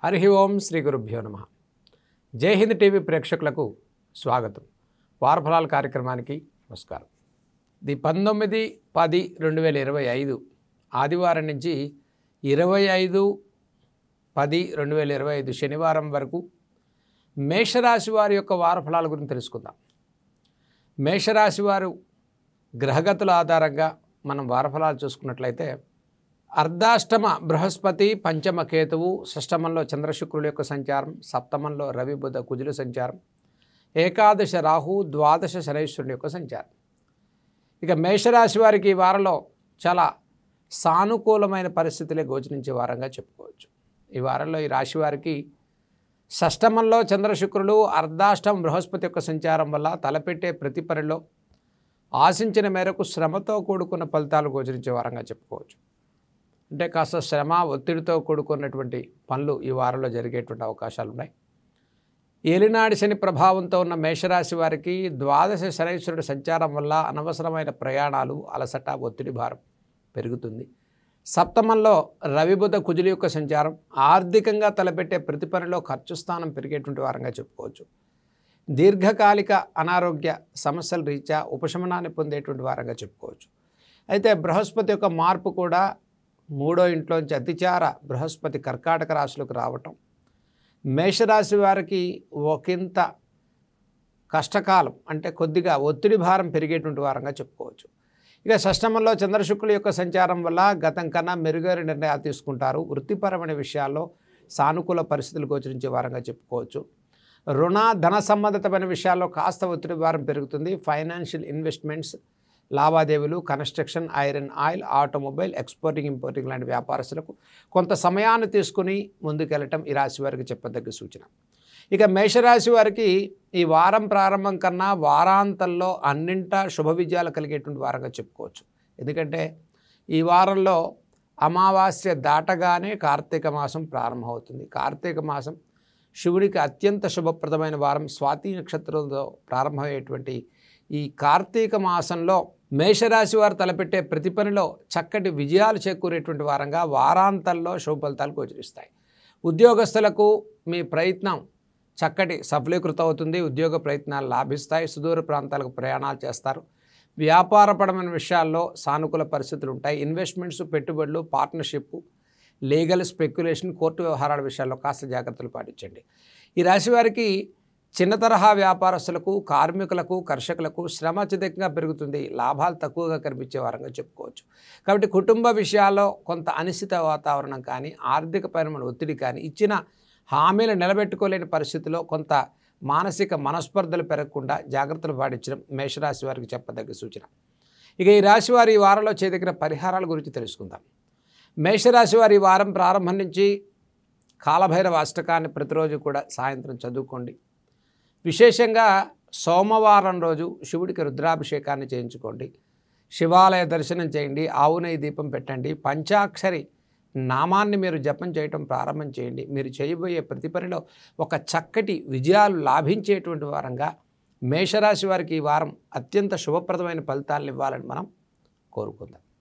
హరి ఓం శ్రీ గురుభ్యో నమః. జై హింద్ టీవీ ప్రేక్షకులకు స్వాగతం. వారఫలాల కార్యక్రమానికి నమస్కారం. ఇది 19/10/2025 ఆదివారం నుంచి 25/10/2025 శనివారం వరకు మేషరాశి వారి యొక్క వారఫలాల గురించి తెలుసుకుందాం. మేషరాశి వారు గ్రహగతుల ఆధారంగా మనం వారఫలాలు చూసుకున్నట్లయితే అర్ధాష్టమ బృహస్పతి, పంచమ కేతువు, షష్టమంలో చంద్రశుక్రుల యొక్క సంచారం, సప్తమంలో రవి బుధ కుజుల సంచారం, ఏకాదశ రాహు, ద్వాదశ శనైశ్వరుని యొక్క సంచారం. ఇక మేషరాశి వారికి ఈ వారంలో చాలా సానుకూలమైన పరిస్థితులే గోచరించే వారంగా చెప్పుకోవచ్చు. ఈ వారంలో ఈ రాశి వారికి షష్టమంలో చంద్రశుక్రులు, అర్ధాష్టమ బృహస్పతి యొక్క సంచారం వల్ల తలపెట్టే ప్రతి పనిలో ఆశించిన మేరకు శ్రమతో కూడుకున్న ఫలితాలు గోచరించే వారంగా చెప్పుకోవచ్చు. అంటే కాస్త శ్రమ, ఒత్తిడితో కూడుకున్నటువంటి పనులు ఈ వారంలో జరిగేటువంటి అవకాశాలు ఉన్నాయి. ఏలినాడి శని ప్రభావంతో ఉన్న మేషరాశి వారికి ద్వాదశ శనైశ్వరుడి సంచారం వల్ల అనవసరమైన ప్రయాణాలు, అలసట, ఒత్తిడి భారం పెరుగుతుంది. సప్తమంలో రవి బుధ కుజుల యొక్క సంచారం ఆర్థికంగా తలపెట్టే ప్రతి పనిలో ఖర్చు స్థానం పెరిగేటువంటి వారంగా చెప్పుకోవచ్చు. దీర్ఘకాలిక అనారోగ్య సమస్యల రీత్యా ఉపశమనాన్ని పొందేటువంటి వారంగా చెప్పుకోవచ్చు. అయితే బృహస్పతి యొక్క మార్పు కూడా మూడో ఇంట్లోంచి అతిచార బృహస్పతి కర్కాటక రాశిలోకి రావటం మేషరాశి వారికి ఒకంత కష్టకాలం, అంటే కొద్దిగా ఒత్తిడి భారం పెరిగేటువంటి వారంగా చెప్పుకోవచ్చు. ఇక షష్టమంలో చంద్రశుక్రుల యొక్క సంచారం వల్ల గతం కన్నా మెరుగైన నిర్ణయాలు తీసుకుంటారు. వృత్తిపరమైన విషయాల్లో సానుకూల పరిస్థితులు గోచరించే వారంగా చెప్పుకోవచ్చు. రుణ ధన సంబంధితమైన విషయాల్లో కాస్త ఒత్తిడి భారం పెరుగుతుంది. ఫైనాన్షియల్ ఇన్వెస్ట్మెంట్స్, లావాదేవీలు, construction, iron, oil, automobile, exporting, importing లాంటి వ్యాపారస్తులకు కొంత సమయాన్ని తీసుకుని ముందుకెళ్ళటం ఈ రాశి వారికి చెప్పదగ్గ సూచన. ఇక మేషరాశి వారికి ఈ వారం ప్రారంభం కన్నా వారాంతంలో అన్నింటా శుభ విజయాలు కలిగేటువంటి వారంగా చెప్పుకోవచ్చు. ఎందుకంటే ఈ వారంలో అమావాస్య దాటగానే కార్తీక మాసం ప్రారంభమవుతుంది. కార్తీక మాసం శివుడికి అత్యంత శుభప్రదమైన వారం. స్వాతి నక్షత్రంతో ప్రారంభమయ్యేటువంటి ఈ కార్తీక మాసంలో మేషరాశి వారు తలపెట్టే ప్రతి పనిలో చక్కటి విజయాలు చేకూరేటువంటి వారంగా వారాంతంలో శుభ ఫలితాలు గోచరిస్తాయి. ఉద్యోగస్తులకు మీ ప్రయత్నం చక్కటి సఫలీకృతం అవుతుంది. ఉద్యోగ ప్రయత్నాలు లాభిస్తాయి. సుదూర ప్రాంతాలకు ప్రయాణాలు చేస్తారు. వ్యాపారపరమైన విషయాల్లో సానుకూల పరిస్థితులు ఉంటాయి. ఇన్వెస్ట్మెంట్స్, పెట్టుబడులు, పార్ట్నర్షిప్, లీగల్, స్పెక్యులేషన్, కోర్టు వ్యవహారాల విషయాల్లో కాస్త జాగ్రత్తలు పాటించండి. ఈ రాశి వారికి చిన్న తరహా వ్యాపారస్తులకు, కార్మికులకు, కర్షకులకు శ్రమ అత్యధికంగా పెరుగుతుంది. లాభాలు తక్కువగా కనిపించే వారంగా చెప్పుకోవచ్చు. కాబట్టి కుటుంబ విషయాల్లో కొంత అనిశ్చిత వాతావరణం కానీ, ఆర్థికపరమైన ఒత్తిడి కానీ, ఇచ్చిన హామీలు నిలబెట్టుకోలేని పరిస్థితిలో కొంత మానసిక మనస్పర్ధలు పెరగకుండా జాగ్రత్తలు పాటించడం మేషరాశి వారికి చెప్పదగ్గ సూచన. ఇక ఈ రాశి వారి ఈ వారంలో చేయదగిన పరిహారాల గురించి తెలుసుకుందాం. మేషరాశి వారి ఈ వారం ప్రారంభం నుంచి కాలభైరవ అష్టకాన్ని ప్రతిరోజు కూడా సాయంత్రం చదువుకోండి. విశేషంగా సోమవారం రోజు శివుడికి రుద్రాభిషేకాన్ని చేయించుకోండి. శివాలయ దర్శనం చేయండి. ఆవు నెయ్యి దీపం పెట్టండి. పంచాక్షరి నామాన్ని మీరు జపం చేయటం ప్రారంభం చేయండి. మీరు చేయబోయే ప్రతి పనిలో ఒక చక్కటి విజయాలు లాభించేటువంటి వారంగా మేషరాశి వారికి ఈ వారం అత్యంత శుభప్రదమైన ఫలితాలను ఇవ్వాలని మనం కోరుకుందాం.